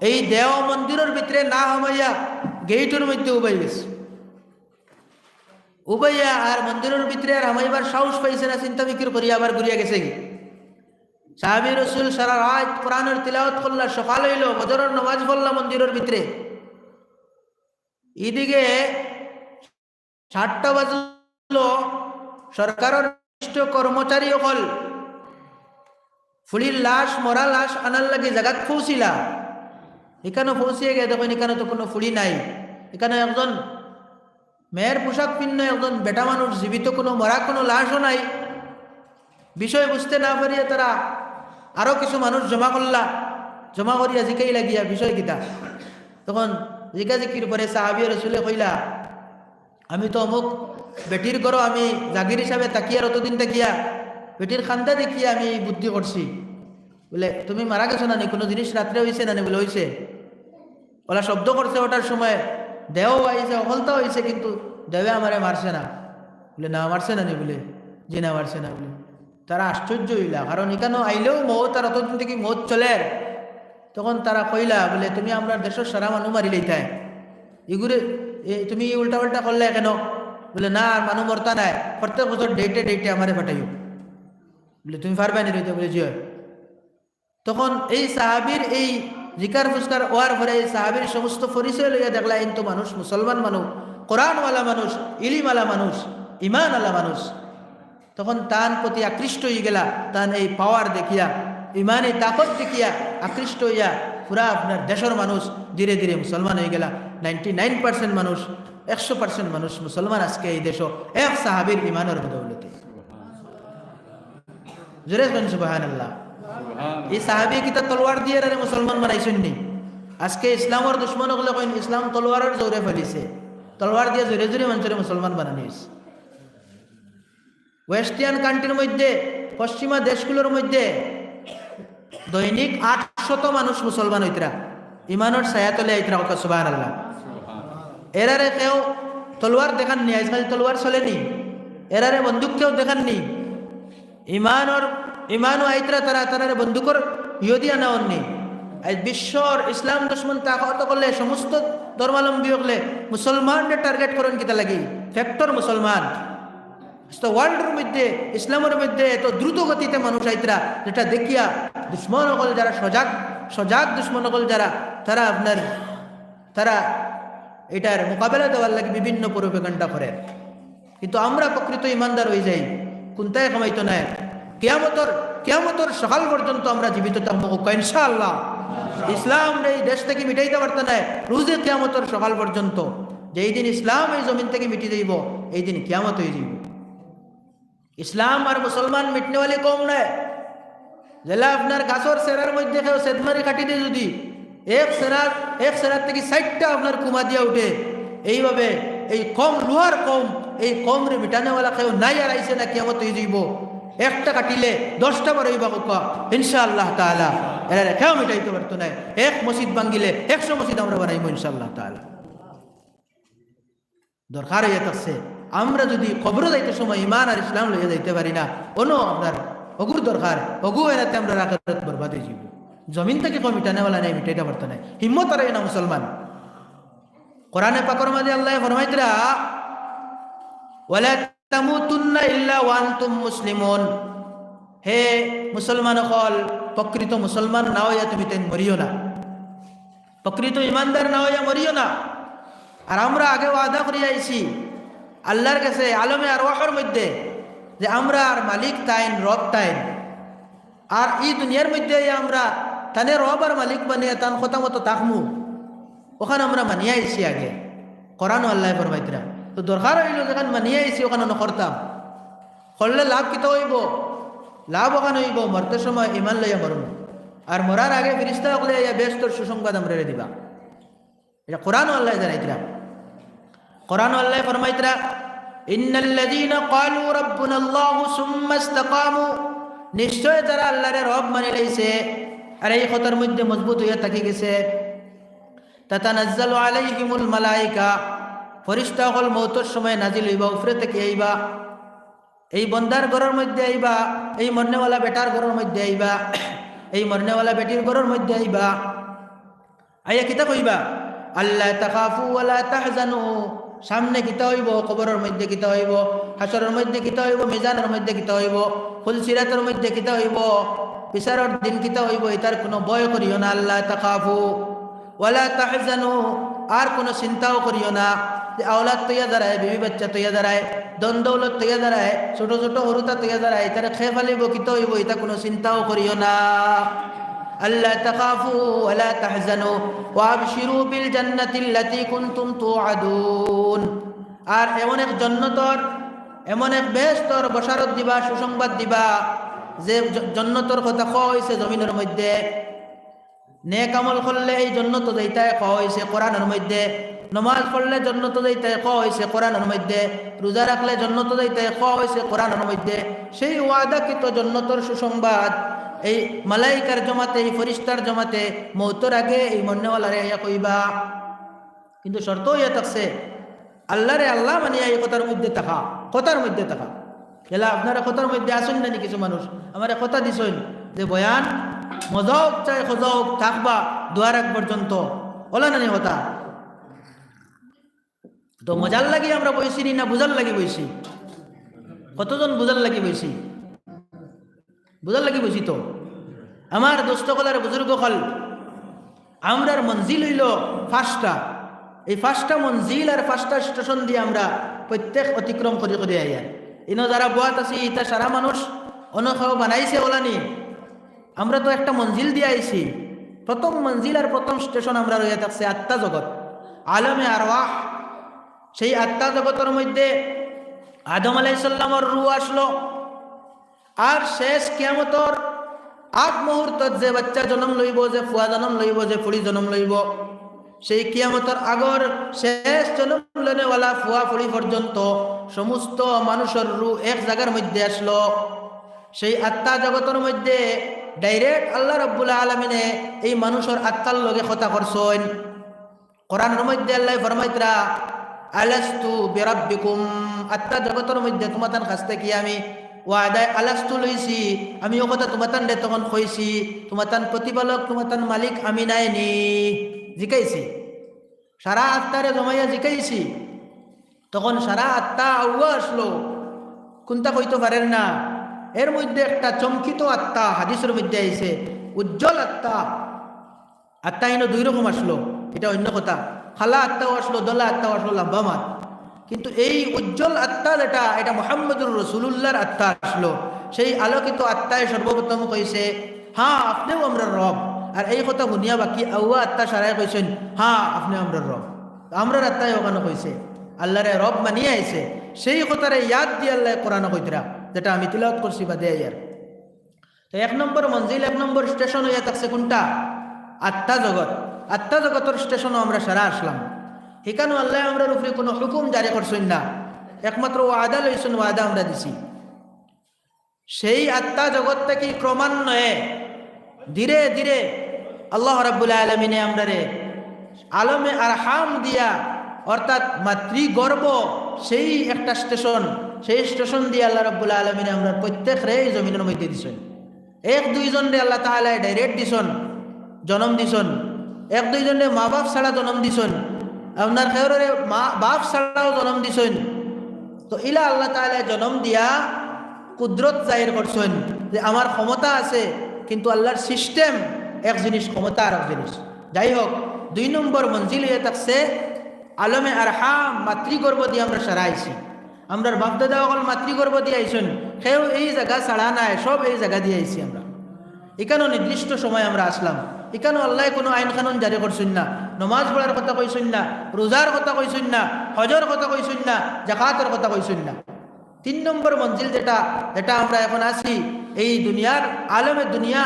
এই দেহ মন্দিরের ভিতরে না হমাইয়া গেইটের মধ্যে উবাই গেছে। উবাইয়া আর মন্দিরের ভিতরে আর হামাইবার সাহস পাইছে না, চিন্তা বিক্রি করিয়া আবার ঘুরিয়া গেছে কি। সাহাবী রাসূল সারা রাত কোরআনের তিলাওয়াত করলা, সকাল হইল, ফজরের নামাজ পড়লা মন্দিরের ভিতরে। এদিকে 7টা বাজলো, সরকারের কর্মচারী সকল ফুলির লাশ, মরা লাশ আনার লাগে জায়গাত পৌঁছিলা। এখানে পৌঁছিয়ে গিয়ে দেখেন এখানে তো কোনো ফুলি নাই, এখানে একজন মেয়ের পোশাক পিন্ন একজন বেটা মানুষ জীবিত, কোনো মরা কোনো লাশও নাই। বিষয় বুঝতে না পারিয়া তারা আরো কিছু মানুষ জমা করলা, জমা করিয়া জিকাই লাগিয়া বিষয় কিতা। তখন জিকাজিকির পরে সাহাবী রাসূলে কইলা, আমি তো অমুক বেটির ঘরও আমি জাগির হিসাবে তাকিয়া অতদিন তাকিয়া বেটির খান্দা দেখিয়া আমি বুদ্ধি করছি। বলে তুমি মারা গেছো না নি, কোনো জিনিস রাত্রে হয়েছে না নি? বলে হয়েছে। ওলা শব্দ করছে, ওটার সময় দেহ আইছে, অফলতা হয়েছে, কিন্তু দেবে আমারে মারছে না। বলে না মারছে না নি? বলে জি না মারছে না। বলে তারা আশ্চর্য হইলা, কারণ এখানে আইলেও মৌত, আর অতদিন থেকে মৌত চলে। তখন তারা কইলা, বলে তুমি আমরা দেশের সারা মানুষ মারি লইতাই, এগুলো তুমি উল্টা পাল্টা করলে কেন? বলে না আর মানুষ মরতা নাই, প্রত্যেক বছর ডেটে ডেটে আমারে পাঠাইও। বলে তুমি পারবে না রইতে? বলে জি। তখন এই সাহাবীর এই জিকার ফুসকার ওয়ার পরে এই সাহাবীর সমস্ত পরিচয় লইয়া দেখলা, এই তো মানুষ মুসলমান মানুষ, কোরআনওয়ালা মানুষ, ইলিমওয়ালা মানুষ, ইমানওয়ালা মানুষ। তখন তার প্রতি আকৃষ্ট হয়ে গেলা, তার এই পাওয়ার দেখিয়া, ইমানের তাকত দেখিয়া আকৃষ্ট হইয়া পুরা আপনার দেশের মানুষ ধীরে ধীরে মুসলমান হয়ে গেলা। 99% মানুষ, 100% মানুষ মুসলমান আজকে এই দেশ এক সাহাবীর ইমানের বদৌলতে। জোরে বলেন সুবহানাল্লাহ। এই সাহাবী কিতা তলোয়ার দিয়ে রে মুসলমান বানাইছেন নি? আজকে ইসলামের দুশ্মন হলে কইন ইসলাম তলোয়ারের জোরে ফেলিছে, তলোয়ার দিয়ে জোরে জোরে মানুষের মুসলমান বানানিছে। ওয়েস্টার্ন কান্ট্রির মধ্যে, পশ্চিমা দেশগুলোর মধ্যে দৈনিক 800 মানুষ মুসলমান হইতরা, ইমানের ছায়াতলে আইতরা। কথা সুবহানাল্লাহ। এরারে কেউ তলোয়ার দেখাননি, আজকাল তলোয়ার চলেনি। এরারে বন্দুক কেউ দেখাননি, ইমানও আইতরা তারা, তারারে বন্দুকর ইয়দি আনাওনি। আজ বিশ্বর ইসলাম দুশ্মন তাকত করলে সমস্ত ধর্মাবলম্বী হলে মুসলমানদের টার্গেট করেন কিতা লাগি, ফ্যাক্টর মুসলমান। ওয়ার্ল্ডের মধ্যে ইসলামের মধ্যে এত দ্রুত গতিতে মানুষ আইতরা, যেটা দেখিয়া দুশ্মন হল যারা সজাগ দুশ্মন হল যারা, তারা আপনার তারা এটার মোকাবেলা দেওয়ার লাগে বিভিন্ন প্রোপাগান্ডা করে। কিন্তু আমরা প্রকৃত ইমানদার হয়ে যাই, কোনটাই কামাইতো নাই। কিয়ামতর সকাল পর্যন্ত আমরা জীবিত থাকবো ইনশাআল্লাহ। ইসলাম এই দেশ থেকে মিটাইতে পারত না, রোজে কিয়ামতর সকাল পর্যন্ত। যেই দিন ইসলাম এই জমিন থেকে মিটি যাইব, এই দিন কিয়ামত হয়ে যাইব। ইসলাম আর মুসলমান মিটনেওয়ালি কম নয়। যেলা আপনার গাছর সেরার মধ্যে কেউ সেদমারি কাটি দিয়ে যদি এক সেরার থেকে 60টা আপনার কুমা দিয়া উঠে, এইভাবে এই কম লোহার কম, এই কম রে মিটানেওয়ালা কেউ নাই আর আইসে না, কিয়ামত হয়ে যাইব। একটা কাটিলে 10টা বার হইবা ইনশাআল্লাহ তাআলা। এরা কেউ মিটাইতে পারতো না। এক মসজিদ ভাঙ্গিলে 100 মসজিদ আমরা বানাইব ইনশাআল্লাহ তাআলা। দরকার হয়ে থাকছে আমরা যদি কবর যাইতে সময় ইমান আর ইসলাম লইয়া যাইতে পারি না, অন্য আপনার অগুর দরকার, অগু এরাতে আমরা আখিরাত বরবাদ হয়ে যাব। জমিন থেকে কম মিটানেওয়ালা নাই, মিটাইতে পারতো না, হিম্মত আর না মুসলমান। কোরআনে পাকের মাঝে আল্লাহ ফরমাইতরা ওয়ালা তামুতুন্না ইল্লা ওয়া আনতুম মুসলিমুন, হে মুসলমান হল, প্রকৃত মুসলমান না হইয়া তুমি তাই মরিও না, প্রকৃত ইমানদার না হইয়া মরিও না। আর আমরা আগে ওয়াদা করিয়া আইছি আল্লাহর কাছে আলমে আরওয়াহের মধ্যে যে আমরা আর মালিক তাইন, রব তাইন, আর এই দুনিয়ার মধ্যে আমরা তানে রব আর মালিক বানিয়ে তান কথা মতো তাকমু, ওখানে আমরা মানিয়ে আইছি আগে। কোরআন আল্লাহ ফরমাইতরা তো দরকার হইল যেখানে মানিয়ে আইছি ওখানে নকরতাম, করলে লাভ কিতা হইব? লাভ ওখানে হইব মরতে সময় ইমান লইয়া মরম, আর মরার আগে ফিরিস্তা হলে ব্যস্তর সুসংবাদ আমরা দিবা। এটা কোরআন আল্লাহ জানাইতরা। কোরআন আল্লাহ ফরমাইতরা ইন্নাল্লাযীনা ক্বালু রাব্বুনাল্লাহু সুম্মা ইসতাকামু, নিশ্চয় যারা আল্লাহরে রব মানে লইছে আর এই কথার মধ্যে মজবুত হইয়া থাকি গেছে, তাতানাজ্জালু আলাইহিমুল মালায়েকা, ফেরেশতা হল মওতের সময় নাজিল হইবা, উপরে থেকে আইবা, এই বন্দার ঘরের মধ্যে আইবা, এই মরনেওয়ালা বেটার ঘরের মধ্যে আইবা, এই মরনেওয়ালা বেটির ঘরের মধ্যে আইবা, আইয়া কিতা কইবা আল্লাহ তাখাফু ওয়ালা তাহজানু, সামনে কিতা হইব, কবরের মধ্যে কিতা হইব, হাসরের মধ্যে কিতা হইব, মিজানের মধ্যে কিতা হইব, ফুলসিরাতের মধ্যে কিতা হইব, বিচারের দিন কিতা হইব, এটার কোনো ভয় করিও না। আল্লাহ তাখাফু ওয়ালা তাহজানু, আর কোনো চিন্তাও করিও না যে আওলাদ তৈয়া দাঁড়ায়, বিবি বাচ্চা তৈয়া দাঁড়ায়, দন দৌলত তৈয়া দাঁড়ায়, ছোট ছোট হরুতা তৈয়া দাঁড়ায়, এটারে খেয়ে ফেলিব কিতা হইব, এটা কোনো চিন্তাও করিও না। আল্লাহ তাখাফু ওয়ালা তাহজানু ওয়াবশিরু বিল জান্নাতিল্লাতী কুনতুম তুআদুন, আর এমন এক জান্নাতর, এমন এক বেহেশতর বশারত দিবা, সুসংবাদ দিবা, যে জান্নাতর কথা কওয়া হইছে জমিনের মধ্যে। নেক আমল করলে এই জান্নাত যাইতায় কওয়া হইছে কোরআনের মধ্যে, নামাজ পড়লে জান্নাত যাইতায় কওয়া হইছে কোরআনের মধ্যে, রোজা রাখলে জান্নাত যাইতায় কওয়া হইছে কোরআনের মধ্যে। সেই ওয়াদাকৃত জান্নাতের সুসংবাদ এই মালাইকার জমাতে, এই ফেরেশতার জমাতে মওতের আগে এই মরনেওয়ালারে আইয়া কইবা। কিন্তু শর্ত হইয়া থাকছে আল্লাহরে আল্লাহ মানে এই কথার মধ্যে থাকা, কথার মধ্যে থাকা। এলা আপনারা কথার মধ্যে আসুন না কিছু মানুষ আমার কথা দিছেন যে বয়ান মজাওক চাই খোঁজাওক থাকবা দুয়ার এক পর্যন্ত, ওলা নানি কথা তো মজার লাগি আমরা বইছি না বুঝার লাগি বইছি? কতজন বুঝার লাগি বইছি? বুঝার লাগি বইছি। তো আমার দোস্ত কলার বুজুর্গ হল আমরার মঞ্জিল হইল 5টা, এই 5টা মঞ্জিল আর 5টা স্টেশন দিয়ে আমরা প্রত্যেক অতিক্রম করে করে আইয়া ইনো যারা বোয়াত আছি ইটা সারা মানুষ অনখাও বানাইছে ওলানি। আমরা তো একটা মঞ্জিল দিয়ে আইছি, প্রথম মঞ্জিল আর প্রথম স্টেশন আমরা রয়ে থাকছে আত্মা জগৎ, আলমে আরওয়াহ। সেই আত্মা জগতের মধ্যে আদম আলাইহিস সালামের রূহ আসলো, আর শেষ কিয়ামতর আগ মুহূর্তত যে বাচ্চা জন্ম লইব, যে ফুয়া জন্ম লইব, যে ফুড়ি জন্ম লইব, সেই কিয়ামতর আগর শেষ জন্ম লনেওয়ালা ফুয়া ফুড়ি পর্যন্ত সমস্ত মানুষের রূহ এক জায়গার মধ্যে আসলো। সেই আত্মা জগতের মধ্যে ডাইরেক্ট আল্লাহ রাব্বুল আলামিনে এই মানুষের আত্মার লগে কথা করছেন। কোরআনের মধ্যে আল্লাহ ফরমাইতরা আলাস্তু বিরাব্বিকুম, আত্মা জগতের মধ্যে তোমাদের কাছ থেকে আমি ওয়াদায় আলাস্তু লইছি, আমি ও কথা তোমাতান দে তখন কইছি, তোমাতান প্রতিপালক তোমাতান মালিক আমি নাইনি জিকাইছি, সারা আত্মারে জমাইয়া জিকাইছি। তখন সারা আত্মা আউয়া আসলো, কোনটা কইতে পারেন না। এর মধ্যে একটা চমকিত আত্মা হাদিসের মধ্যে আইছে, উজ্জ্বল আত্মা। আত্মা এনে 2 রকম আসলো, এটা অন্য কথা। খালা আত্মাও আসলো, দলা আত্মাও আসলো, লম্বা মাত। কিন্তু এই উজ্জ্বল আত্মা যেটা, এটা মুহাম্মদুর রাসূলুল্লাহর আত্মা আসলো। সেই আলোকিত আত্মায় সর্বপ্রথম কইছে হ্যাঁ আপনিও আমরা রব। আর এই কথা শুনিয়া বাকি আউয়া আত্মা সারাই কইছেন হ্যাঁ আপনি আমরা রব। আমরার আত্মায় ওখানে কইছে আল্লাহরে রব মানিয়ে আইছে। সেই কথারে ইয়াদ দিয়ে আল্লাহ কোরআন কইতরা, যেটা আমি তিলাওয়াত করছি বাদে ইয়ার। তো 1 নম্বর মঞ্জিল, 1 নম্বর স্টেশন হইয়া থাকছে কোনটা? আত্মা জগৎ। আত্মা জগতের স্টেশনও আমরা সারা আসলাম। এখানেও আল্লাহ আমরার উপরে কোনো হুকুম জারি করছেন না, একমাত্র ওয়াদা লইছেন, ওয়াদা আমরা দিছি। সেই আত্মা জগৎ থেকে ক্রমান্বয়ে ধীরে ধীরে আল্লাহ রাব্বুল আলামিনে আমরারে আলমে আরহাম দিয়া, অর্থাৎ মাতৃগর্ভ সেই একটা স্টেশন, সেই স্টেশন দিয়ে আল্লাহ রাব্বুল আলামিন আমরা প্রত্যেক রে জমিনের মধ্যে দিছেন। এক দুইজন রে আল্লাহ তাআলা ডাইরেক্ট দিছেন, জন্ম দিছেন। এক দুইজন রে মা বাপ ছাড়া জন্ম দিছেন, আপনার খেয়রে মা বাপ ছাড়াও জন্ম দিছেন। তো ইলা আল্লাহ তাআলা জন্ম দিয়া কুদরত জাহির করছেন যে আমার ক্ষমতা আছে, কিন্তু আল্লাহর সিস্টেম এক জিনিস, ক্ষমতা আর এক জিনিস। যাই হোক, 2 নম্বর মঞ্জিল হয়ে থাকছে আলমে আরহাম, মাতৃগর্ভ দিয়ে আমরা সারাইছি। আমরার বাপদাদা অকল মাতৃগর্ভ দিয়ে আইসেন, সেও এই জায়গা ছাড়া নাই, সব এই জায়গা দিয়ে আইছি আমরা। এখানেও নির্দিষ্ট সময় আমরা আসলাম, এখানেও আল্লাহ কোনো আইন কানুন জারি করছেন না। নমাজ পড়ার কথা কইছেন না, রোজার কথা কইছেন না, হজর কথা কইছেন না, জাকাতের কথা কইছেন না। 3 নম্বর মঞ্জিল যেটা আমরা এখন আছি, এই দুনিয়ার আলমে দুনিয়া,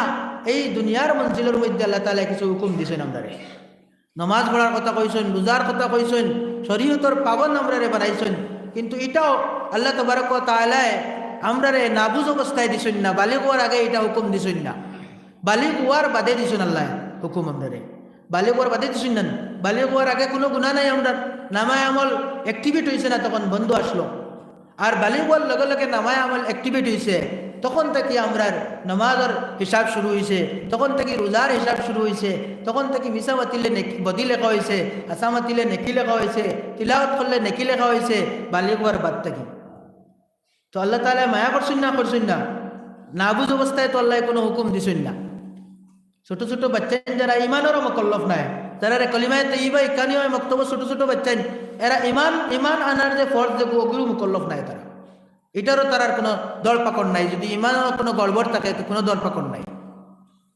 এই দুনিয়ার মঞ্জিলের মধ্যে আল্লাহ তাআলা কিছু হুকুম দিয়েছেন আমরা। নমাজ পড়ার কথা কইছেন, রোজার কথা কইছেন, শরীয়তর পাবন আমরা বানাইছেন, কিন্তু এটাও আল্লাহ তাবারক ওয়া তাআলা আমরা নাবুজ অবস্থায় দিছেন না, বালিগ হওয়ার আগে এটা হুকুম দিছেন না, বালিগ হওয়ার বাদে দিছেন আল্লাহ হুকুম আমরা। বালিগ হওয়ার বাদে দিছেন না, বালিগ হওয়ার আগে কোনো গুনাহ নাই, আমরা নামায় আমল অ্যাক্টিভেট হয়েছে না, তখন বন্ধ আসলো। আর বালিগ হওয়ার লগে লগে নামায় আমল অ্যাক্টিভেট হয়েছে, তখন থেকে আমরা নামাজের হিসাব শুরু হয়েছে, তখন থেকে রোজার হিসাব শুরু হয়েছে, তখন থেকে মিসা মাতিলে বদি লেখা হয়েছে, আসা মাতিলে নেকি লেখা হয়েছে, তিলাওয়াত করলে নেকি লেখা হয়েছে, বালিগ হওয়ার বাদ থেকে। তো আল্লাহ তাআলা মায়া করছেন না, করছেন না? নাবুজ অবস্থায় তো আল্লাহ কোনো হুকুম দিছেন না। ছোট ছোট বাচ্চা যারা ইমানেরও মকল্লফ নাই, যারা কলিমায়ে তাইয়্যিবা ইকানি হয় মক্তব্য, ছোট ছোট বাচ্চা এরা ইমান আনার যে ফরজ দেবো ওগুলো মুকল্লফ নাই তারা, এটারও তার কোনো দরপাকড় নাই। যদি ইমানের কোনো গড়বড় থাকে তো কোনো দরপাকড় নাই,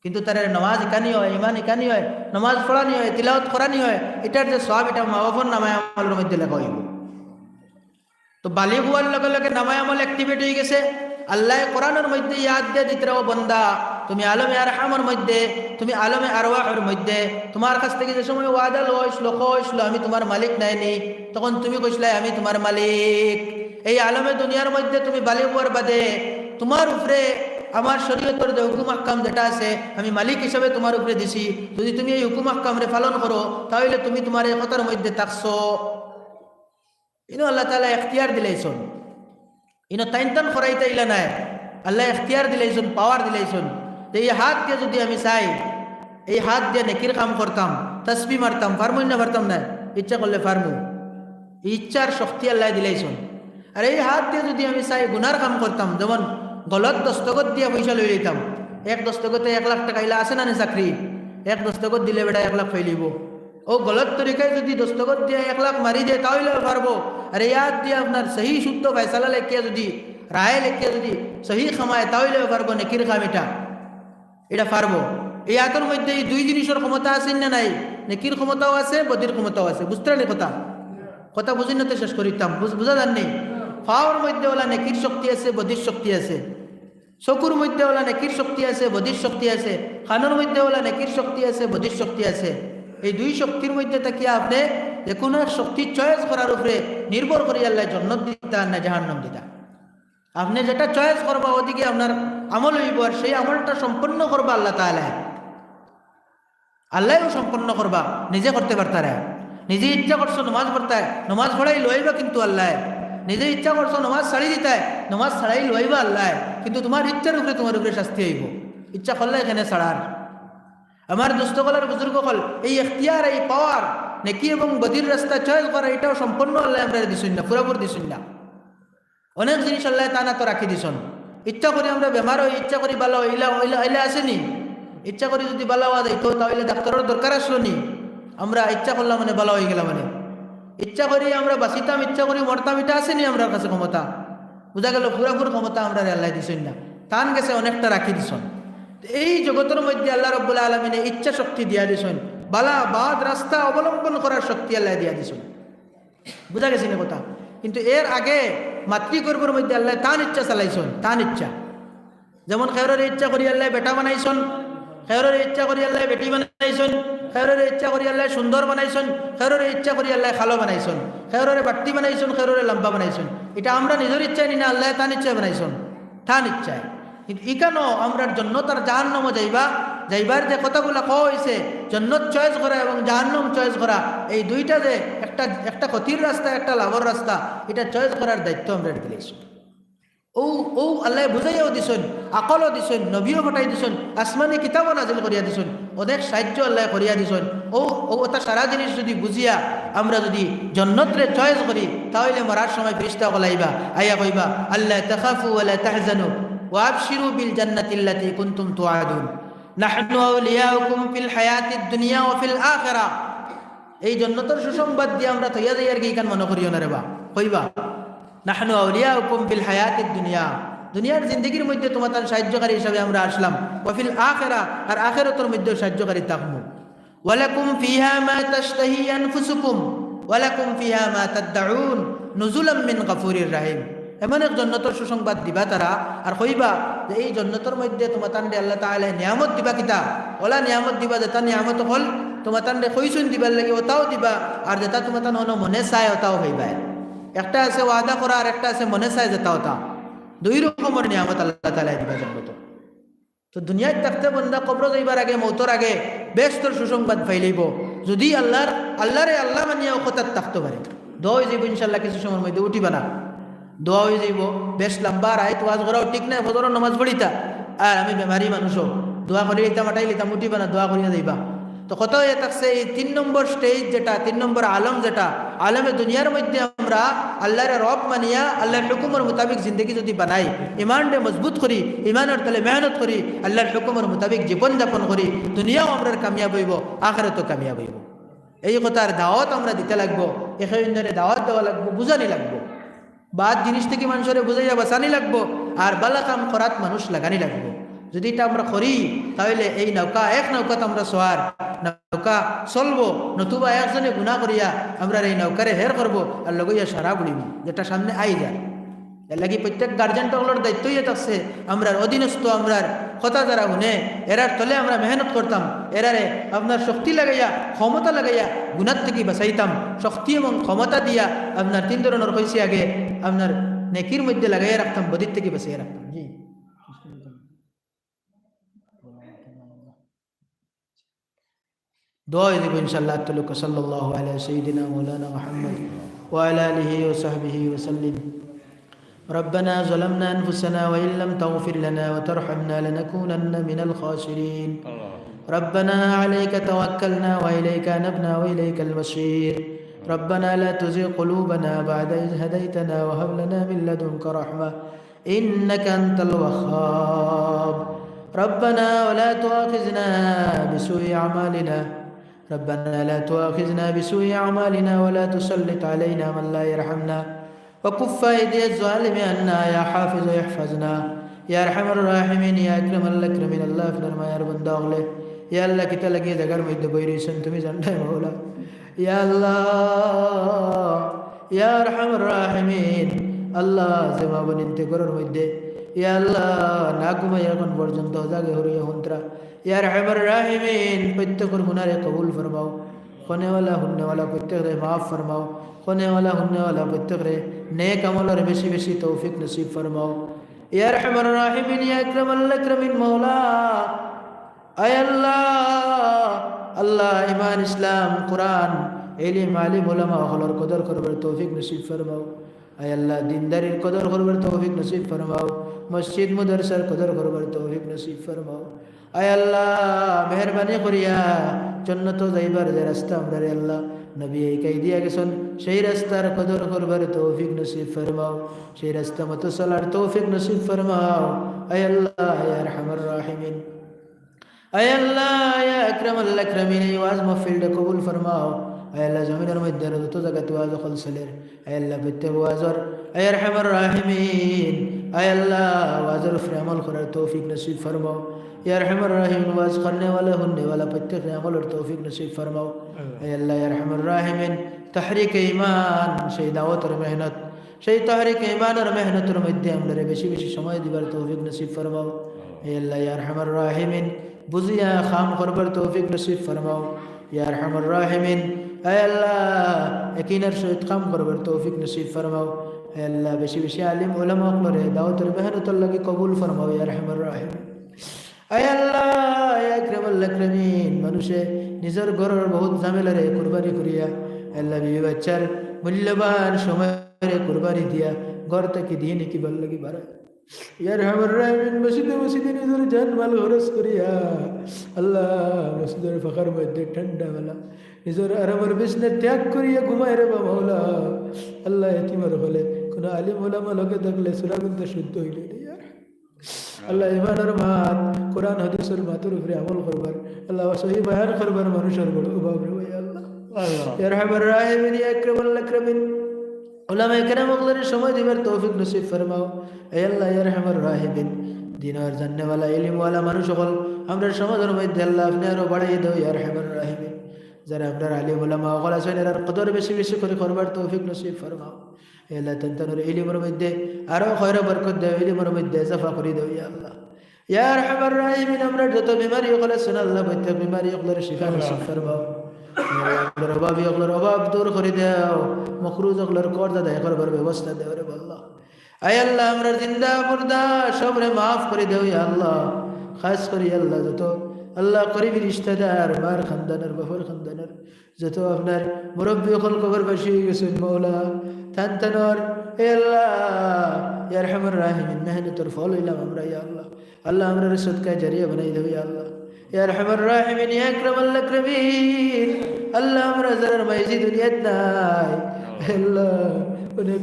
কিন্তু তার নামাজ ইকানি হয়, ইমান ইকানি হয়, নামাজ পড়ানি হয়, তিলাওয়াত করানি হয়, এটার যে সওয়াব এটা মা বাবার নামায় আমলের মধ্যে লেখা হইব। তো বালিগ হওয়ার লগে লগে নামায় আমল অ্যাক্টিভেট হয়ে গেছে। আল্লাহ কোরআনের মধ্যে ইয়াদ দিয়ে দিতে রাও, বন্দা তুমি আলমে আরহামের মধ্যে, তুমি আলমে আরওয়াহের মধ্যে, তোমার কাছ থেকে যে সময় ওয়াদা লইছিল আমি তোমার মালিক নাইনি, তখন তুমি কইছিলে আমি তোমার মালিক। এই আলমে দুনিয়ার মধ্যে তুমি বালিগ হওয়ার বাদে তোমার উপরে আমার শরীয়তের যে হুকুম আহকাম যেটা আছে আমি মালিক হিসাবে তোমার উপরে দিছি, যদি তুমি এই হুকুম আহকামরে পালন করো তাহলে তুমি তোমার এই কথার মধ্যে থাকছো। ইনো আল্লাহ তাআলা এখতিয়ার দিলাইছেন, ইনো তাইনতান করাইতে ইলা নাই, আল্লাহ এখতিয়ার দিলাইছেন, পাওয়ার দিলাইছেন। যে এই হাত দিয়ে যদি আমি চাই, এই হাত দিয়ে নেকির কাম করতাম, তাসবিহ মারতাম, পারমু না পারতাম না? ইচ্ছা করলে পারমু, ইচ্ছার শক্তি আল্লাহ দিলাইছেন। আর এই হাত দিয়ে যদি আমি চাই গুনার কাম করতাম, যেমন গলত দস্তখত দিয়ে পয়সা লই লইতাম, এক দস্তখতে 1 লাখ টাকা, ইলা আছে না চাকরি, এক দস্তখত দিলে বেটা 1 লাখ ফাইলিব। ও গলত তরিকায় যদি দস্তখত দিয়ে 1 লাখ মারি দেয় তাহলে পারবো। আর এই হাত দিয়ে আপনার সহি শুদ্ধ ফয়সালা লেখিয়া যদি, রায় লেখিয়া যদি সহি খামায় তাহলে পারবো নেকির কাম, এটা পারবো। এই হাতের মধ্যে এই 2 জিনিসের ক্ষমতা আছে না নাই? নেকির ক্ষমতাও আছে, বদির ক্ষমতাও আছে। বুঝতে পারলে কথা বুঝি না তো শেষ করিতাম, বুঝা যাননি? পাওয়ার মধ্যে ওলা নেকির শক্তি আছে, বদির শক্তি আছে। চকুর মধ্যে ওলা নেকির শক্তি আছে, বদির শক্তি আছে। কানের মধ্যে ওলা নেকির শক্তি আছে, বদির শক্তি আছে। এই 2 শক্তির মধ্যে তাকিয়ে আপনি যে কোনো এক শক্তি চয়েস করার উপরে নির্ভর করে আল্লাহ জান্নাত দিতা না জাহান্নাম দিতা। আপনি যেটা চয়েস করবা ওদিকে আপনার আমল হইব, আর সেই আমলটা সম্পন্ন করবা আল্লাহ তাআলা, আল্লাহও সম্পন্ন করবা, নিজে করতে পারতারে। নিজে ইচ্ছা করছো নমাজ পড়তে, নমাজ পড়াই লইবা কিন্তু আল্লাহ। নিজে ইচ্ছা করছো নমাজ ছাড়ি দিতে, নমাজ ছাড়াই লইবা আল্লাহ, কিন্তু তোমার ইচ্ছার উপরে তোমার উপরে শাস্তি হইব। ইচ্ছা করলে এখানে ছাড়ার। আমার দুস্থকলার বুজুর্গ হল এই এখতিয়ার, এই পাওয়ার, নেকি এবং বদির রাস্তা চয়েস করা, এটাও সম্পন্ন আল্লাহ আমরা দিছেন না, পুরাপুরি দিছেন না। অনেক জিনিস আল্লাহ তানা তো রাখি দিছেন। ইচ্ছা করি আমরা বেমার হই, ইচ্ছা করি ভালো হইলে আসেনি, ইচ্ছা করি যদি ভালো হওয়া যাইতো তাহলে ডাক্তারের দরকার আসলো নি। আমরা ইচ্ছা করলাম মানে ভালো হয়ে গেলাম, মানে ইচ্ছা করি আমরা বাঁচিতাম, ইচ্ছা করি মরতাম, এটা আসেনি আমরা কাছে ক্ষমতা। বোঝা গেল পুরাপুর ক্ষমতা আমরা আল্লাহ দিছেন না, তান গেছে অনেকটা রাখি দিছেন। এই জগতের মধ্যে আল্লাহ রাব্বুল আলামিনে ইচ্ছা শক্তি দিয়া দিছেন, বালা বাদ রাস্তা অবলম্বন করার শক্তি আল্লাহ দিয়া দিছেন। বোঝা গেছে না কথা? কিন্তু এর আগে মাতৃগর্ভের মধ্যে আল্লাহ তান ইচ্ছা চালাইছেন, তান ইচ্ছা। যেমন খেয়রের ইচ্ছা করি আল্লাহ বেটা বানাইছেন, খেয়রের ইচ্ছা করি আল্লাহ বেটি বানাইছেন, খেয়রের ইচ্ছা করি আল্লাহ সুন্দর বানাইছেন, খেয়রের ইচ্ছা করি আল্লাহ খালো বানাইছেন, খেয়রের বাট্টি বানাইছেন, খেয়রের লম্বা বানাইছেন। এটা আমরা নিজের ইচ্ছায় নি না, আল্লাহ তান ইচ্ছায় বানাইছেন, তান ইচ্ছায়। ইকানো আমরার জন্নত আর জাহান্নামও যাইবার যে কথাগুলো কওয়া হয়েছে, জন্নত চয়েস করা এবং জাহান্নাম চয়েস করা, এই দুইটা যে একটা ক্ষতির রাস্তা, একটা লাভর রাস্তা, এটা চয়েস করার দায়িত্ব আমরা দিয়েছি। ও আল্লাহ বুঝাইয়াও দিছেন, আকলও দিছেন, নবীও পাঠাই দিছেন, আসমানি কিতাবও নাজিল করিয়া দিছেন, অনেক সাহায্য আল্লাহ করিয়া দিছেন। ওটা সারা জিনিস যদি বুঝিয়া আমরা যদি জন্নতরে চয়েস করি, তাহলে মরার সময় ফেরেশতা কলাইবা আইয়া কইবা আল্লাহ তাখাফু ওয়ালা তাহজানু ওয়া আবশিরু বিল জান্নাতিল্লাতী কুনতুম তুআদুন নাহনু আউলিয়াউকুম ফিল হায়াতিদ দুনিয়া ওয়া ফিল আখিরাহ। এই জন্নতের সুসংবাদ দিয়ে আমরা তৈয়া যাই আর কি কান মনে করিও না রে বা কইবা নাহনু আউলিয়াউকুম ফিল হায়াতিদ দুনিয়া, দুনিয়ার জিন্দগির মধ্যে তোমাদের সাহায্যকারী হিসাবে আমরা আসলাম, ওয়া ফিল আখিরাহ, আর আখিরাতের মধ্যে সাহায্যকারী থাকবো। ওয়ালাকুম ফিহা মা তাশতাহি আনফুসুকুম ওয়ালাকুম ফিহা মা তাদউন নুজুলাম মিন গফুরির রহিম। এমন এক জন্নতর সুসংবাদ দিবা তারা, আর কইবা যে এই জন্নতর মধ্যে তোমাতান্ডে আল্লাহ তাআলা নিয়ামত দিবা। কিতা ওলা নিয়ামত দিবা? যেটা নিয়ামত হল তোমাতান্ডে কইসুন দিবার লাগে ওটাও দিবা, আর যেটা তোমাতান হনো মনে চায় ওটাও হইবা। একটা আছে ওয়াদা করা, আর একটা আছে মনে চায় যেটা ওটা। দুই রকমের নিয়ামত আল্লাহ তাআলা দিবা জন্নত। তো দুনিয়ায় থাকতে বন্দা কবর যাইবার আগে, মৌতর আগে বেশতর সুসংবাদ ফাইলাইব, যদি আল্লাহরে আল্লাহ মানিয়া কথার থাকতে পারে। দোয়া হয়ে যাইব ইনশাল্লাহ, কিছু সময়ের মধ্যে উঠিবা না, দোয়া হয়ে যাইব। বেশ লম্বা রায় ওয়াজ করাও ঠিক নাই, ফজরের নামাজ পড়িতা, আর আমি বেমারি মানুষও দোয়া করি লিতাম, আটাই লিতাম, উঠিবা না, দোয়া করিয়া যাইবা। তো কত হয়ে থাকছে এই 3 নম্বর স্টেজ, যেটা 3 নম্বর আলম, যেটা আলমে দুনিয়ার মধ্যে আমরা আল্লাহর রব মানিয়া আল্লাহর হুকুমের মোতাবিক জিন্দগি যদি বানাই, ইমানকে মজবুত করি, ইমানের তলে মেহনত করি, আল্লাহর হুকুমের মোতাবিক জীবনযাপন করি, দুনিয়াও আমরা কামিয়াব হইব, আখিরাতও কামিয়াব হইব। এই কথার দাওয়াত আমরা দিতে লাগবো, এখানে দাওয়াত দেওয়া লাগবো, বুঝানি লাগবো, বাদ জিনিস থেকে মানুষের বুঝাইয়া বাঁচানি লাগবো, আর বালা কাম করাত মানুষ লাগানি লাগবো। যদি এটা আমরা করি, তাহলে এই নৌকা এক নৌকাতে আমরা সোয়ার, নৌকা চলবো, নতুবা একজনে গুণা করিয়া আমরা এই নৌকারে হের করবো, আর লগইয়া সারা বুড়িব, যেটা সামনে আই যায়। এর লাগি প্রত্যেক গার্জেন টকলোর দায়িত্বই থাকছে, আমরার অধীনস্থ, আমরার কথা যারা শুনে এরার তলে আমরা মেহনত করতাম, এরারে আপনার শক্তি লাগাইয়া, ক্ষমতা লাগাইয়া গুণার থেকে বাঁচাইতাম। শক্তি এবং ক্ষমতা দিয়া আপনার 3 ধরনের হয়েছে, আগে আপনার নেকির মধ্যে লাগাইয়া রাখতাম, বদির থেকে বাঁচাইয়া রাখতাম। জি দোয়া দিব ইনশাআল্লাহ। তাআলা সাল্লাল্লাহু আলাইহি সাইয়্যিদিনা মাওলানা মুহাম্মদ ওয়া আলা আলিহি ওয়া সাহবিহি ওয়া সাল্লিম। ربنا ظلمنا أنفسنا وإن لم تغفر لنا وترحمنا لنكونن من الخاسرين. ربنا عليك توكلنا وإليك أنبنا وإليك المصير. ربنا لا تزغ قلوبنا بعد إذ هديتنا وهب لنا من لدنك رحمة إنك أنت الوهاب. ربنا ولا تؤاخذنا بسوء أعمالنا، ربنا لا تؤاخذنا بسوء أعمالنا ولا تسلط علينا من لا يرحمنا وكف أيدي الظالم عنا يا حافظ يحفظنا يا أرحم الراحمين يا أكرم الأكرمين. الله فرما يا رب داغله يا الله kita lagi jagar মধ্যে বইরিছেন, তুমি জানতে মাওলা। يا الله يا أرحم الراحمين, আল্লাহ জমা বনিতে করার মধ্যে ইয়া আল্লাহ না ঘুমাই এখন পর্যন্ত জাগে হরিয়া হন্ত্রা ইয়া আরহামার রাহিমিন, প্রত্যেকের গুনাহে কবুল ফরমাও, খনেওয়ালা হুন্নেওয়ালা প্রত্যেকরে মাফ ফরমাও, খনেওয়ালা হুন্নেওয়ালা প্রত্যেকরে নেক আমলের বেশি বেশি তৌফিক নসিব ফরমাও ইয়া আরহামার রাহিমিন ইয়া আকরামাল আকরামিন মাওলা। আয় আল্লাহ, আল্লাহ ইমান ইসলাম কুরআন ইলম আলিম উলামা হলর কদর করবার তৌফিক নসিব ফরমাও। আয় আল্লাহ দিনদারির কদর করবার তৌফিক নসিব ফরমাও, মসজিদ মাদ্রাসার কদর করবার তৌফিক নসিব ফরমাও। আয় আল্লাহ মেহরবানি করিয়া জান্নাত যাইবার যে রাস্তা আমরা রে আল্লাহ নবী এই দিয়া গেছেন, সেই রাস্তার কদর করবার তৌফিক নসিব ফরমাও, সেই রাস্তা মতো চলার তৌফিক নসিব ফরমাও। আয় আল্লাহ ইয়া আরহামার রাহিমিন, আয় আল্লাহ ইয়া আকরামাল আকরামিন, এই ওয়াজ মাহফিলটা কবুল ফরমাও। আয় আল্লাহ জমিনের মধ্যে যত জায়গাতে ওয়াজ খলসলের, আয় আল্লাহ প্রত্যেক ওয়াজর আয় আরহামার রাহিমিন, আয় আল্লাহ ওয়াজর উপরে আমল করার তৌফিক নসিব ফরমাও। ইয়া আরহামার রাহিমিন ওয়াজ করনে ওয়ালা হুননে ওয়ালা প্রত্যেকরে আমলের তৌফিক নসিব ফরমাও। আয় আল্লাহ ইয়া আরহামার রাহিমিন তাহরিক ঈমান, সেই দাওয়াতের মেহনত, সেই তাহরিক ঈমানের মেহনতের মধ্যে আমরা বেশি বেশি সময় দিবার তৌফিক নসিব ফরমাও। আয় আল্লাহ ইয়া আরহামার রাহিমিন বুঝিয়া খাম করবার তৌফিক নসিব ফরমাও। ইয়া আরহামার রাহিমিন আয় আল্লাহ একিনের সহিত কাম করবার তৌফিক নসিব ফরমাও। আল্লাহ বেশি বেশি আলিম ওলামা করে দাওয়াতের মেহনতের লাগি কবুল ফরমাও ইয়া আরহামার রাহিমিন। আয় আল্লাহ ইয়া আকরামুল আকরামিন, মানুষে নিজের ঘরের বহুত ঝামেলারে কুরবানি করিয়া আল্লাহ বিবি বাচ্চার মূল্যবান সময়ের কুরবানি দিয়া ঘর থেকে দিয়ে নাকি ভাল লাগি বাড়ায় ইয়া আরহামার রাহিমিন। মসজিদে মসজিদে নিজের জান মাল খরচ করিয়া আল্লাহ মসজিদের ফাঁকার মধ্যে ঠান্ডা বেলা নিজের আরামের বিছনা ত্যাগ করিয়া ঘুমায় রে বা মাওলা। আল্লাহ এতিমার হলে কোনো আলিম ওলামা লোকে থাকলে সুরাবিন্দে শুদ্ধ হইলে আল্লাহ ইমানের মাত কোরআন হাদিসের মাতের উপরে আমল করবার আল্লাহ সহি বয়ান করবার মানুষের বড় অভাব রে আল্লাহ ইয়া আরহামার রাহিমিন ইয়া আকরামুল আকরামিন। উলামায়ে কেরামদের সময় দিবার তৌফিক নসিব ফরমাও হে আল্লাহ ইয়া আরহামার রাহিমিন। দিনের জান্নাওয়ালা ইলমওয়ালা মানুষ সকল আমরা সমাজের মধ্যে আল্লাহ আপনি আরো বাড়াই দাও ইয়া আরহামার রাহিমিন। যারা আপনার আলিম ওলামা সকল আছেন এর কদর বেশি বেশি করে করবার তৌফিক নসিব ফরমাও হে আল্লাহ। তাদের ইলমের মধ্যে আরো খয়র বরকত দাও, ইলমের মধ্যে ইজাফা করে দাও ইয়া আল্লাহ ইয়া আরহামার রাহিমিন। আমরা যত বিমারি সকল আছেন আল্লাহ প্রত্যেক বিমারি সকলের শিফা নসিব ফরমাও। অভাবী সকলের অভাব দূর করে দাও, মখরুজ সকলের কর্জ আদায় করবার ব্যবস্থা দেও রে আল্লাহ। আয় আল্লাহ আমরা জিন্দা মুর্দা সবরে মাফ করে দেও ইয়া আল্লাহ। খাস করি আল্লাহ যত আল্লাহ করিবি রিশতেদার মার খানদানের বাফর খানদানের যত আপনার মুরব্বী সকল কবর বাসী গেছেন মৌলা থান থানর এ আল্লাহ ইয়া আরহামার রাহিমিন। মেহনতের ফল হইলাম আমরা ইয়া আল্লাহ। আল্লাহ আমরা সদকায়ে জারিয়া বানাই দেও ইয়া আল্লাহ ইয়া আরহামার রাহিমিন ইয়া আকরামুল আকরামিন। আল্লাহ আমরা যারা মাইজি দুনিয়াত নাই আল্লাহ অনেক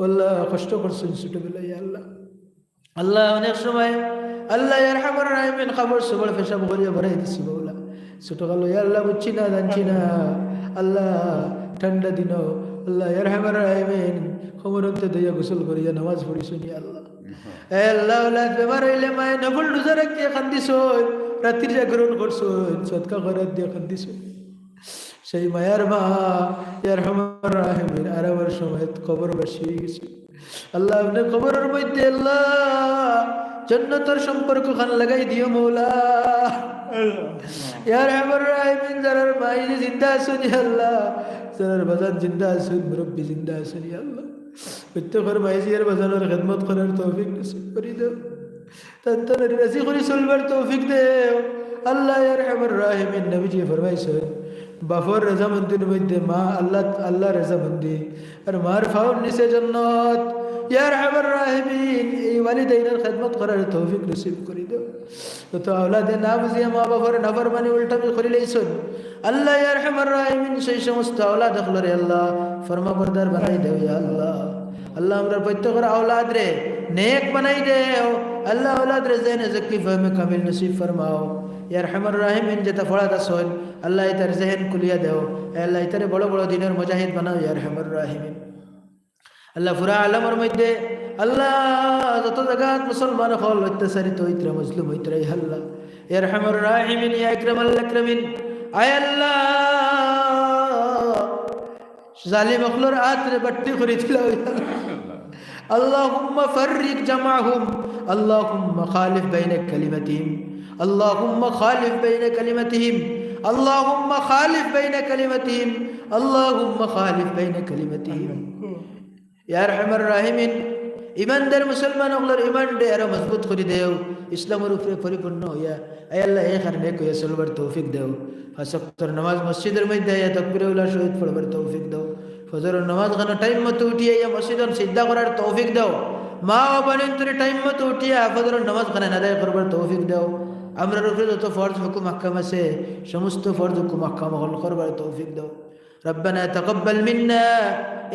আল্লাহ কষ্ট করছেন ছোটবেলায় ইয়া আল্লাহ। আল্লাহ অনেক সময় আল্লাহ ইয়া আরহামার রাহিমিন খবর সবর পেশাব করিয়া ভরাই দিছি মৌলা ছোটকাল ইয়া আল্লাহ বুঝছি না জানছি না আল্লাহ ঠান্ডা দিন আল্লাহ ইয়া আরহামার রাহিমিন খবরতে দিয়া গোসল করিয়া নামাজ পড়িছেন ইয়া আল্লাহ। এ আল্লাহ ওলাদ বেমার হইলে মায়ে নফল রোজা রাখিয়া কান্দিছই, রাত্রির জাগরণ করছই, সদকা খয়রাত দিয়া কান্দিছই। সেই মায়ার মা ইয়া আরহামার রাহিমিন আরামের সময় কবর বাসি গেছে আল্লাহ। আপনি কবরের মধ্যে আল্লাহ জান্নাতের সম্পর্ক খান লাগাই দিও মৌলা ইয়া আরহামার রাহিমিন। যারার মাই জিন্দা আছেন ইয়া আল্লাহ, যারার বাজান জিন্দা আছেন, মুরব্বী জিন্দা আছেন ইয়া আল্লাহ, প্রত্যেকের মাইজিয়ার বাজানের খেদমত করার তৌফিক নসিব করে দাও, তাদের রাজি করে চলবার তৌফিক দেও আল্লাহ ইয়া আরহামার রাহিমিন। নবীজি ফরমাইছেন বাফর রেজামন্দির মধ্যে মা আল্লাহ আল্লাহ রেজামন্দি আর মার ফাউর নিচে জান্নাত ইয়া আরহামার রাহিমিন। এই ওয়ালিদাইনের খেদমত করার তৌফিক নসিব করে দাও। তো আওলাদে না বুঝিয়া মা বাবার নাফরমানি উল্টামি করে লইছেন আল্লাহ ইয়া আরহামার রাহিমিন। সেই সমস্ত আওলাদ হলরে আল্লাহ ফরমাবরদার বানাই দেও ইয়া আল্লাহ। আল্লাহ আমরা প্রত্যেকের আওলাদ রে নেক বানাই দেও আল্লাহ। আওলাদ রে জেনে জকি ফাহমে কামিল নসিব ফরমাও ইয়া আরহামার রাহিমিন। যেটা ফড়াত আসন আল্লাহ ইতার জেহেন খুলিয়া দেও আল্লাহ, ইতারে বড় বড় দিনের মুজাহিদ বানাও ইয়া আরহামার রাহিমিন। আল্লাহ পুরা আলমের মধ্যে আল্লাহ যত জায়গাত মুসলমান হল অত্যাচারিত হইতরা মজলুম হইতরা ইয়া আল্লাহ ইয়া আরহামার রাহিমিন ইয়া আকরামুল আকরামিন। আয় আল্লাহ জালিম হলর আতরে বাট্টি করে দিলাও ইয়া আল্লাহ। আল্লাহুম্মা ফাররিক জামাহুম, আল্লাহুম্মা খালিফ বাইনা কালিমাতিহিম, আল্লাহুম্মা খালিফ বাইনা কালিমাতিহিম, আল্লাহুম্মা খালিফ বাইনা কালিমাতিহিম, আল্লাহুম্মা খালিফ বাইনা কালিমাতিহিম ইয়া আরহামার রাহিমিন। ইমানদার মুসলমান হলর ইমান ডে আরো মজবুত করে দেও, ইসলামের উপরে পরিপূর্ণ হইয়া আয় আল্লাহ এই কারণে কইয়া চলবার তৌফিক দেও। পাঁচ ওয়াক্তের নামাজ মসজিদের মধ্যে আইয়া তাকবীরুল্লাহ শহীদ পড়বার তৌফিক দাও। ফজরের নামাজ খানা টাইম মতো উঠিয়া ইয়া মসজিদে সিজদা করার তৌফিক দাও। মা ও বোনেন তোরে টাইম মতো উঠিয়া ফজরের নামাজ খানা আদায় করবার তৌফিক দাও। আমরার উপরে যত ফরজ হুকুম আহকাম আছে সমস্ত ফরজ হুকুম আহকাম হল করবার তৌফিক দাও। ربنا تقبل منا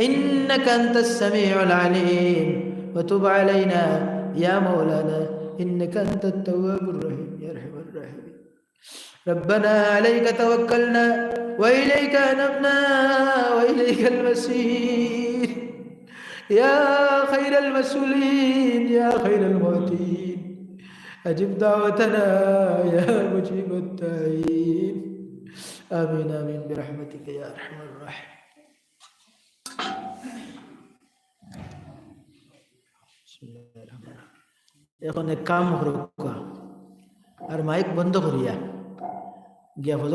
إنك أنت السميع العليم وتب علينا يا مولانا إنك أنت التواب الرحيم يا أرحم الراحمين. ربنا عليك توكلنا وإليك أنبنا وإليك المسير يا خير المسؤولين يا خير المعطين أجب دعوتنا يا مجيب الداعين آمين آمين برحمتك يا أرحم الراحمين. এখন এক কাম করুক আর মাইক বন্ধ করিয়া গিয়া ফজর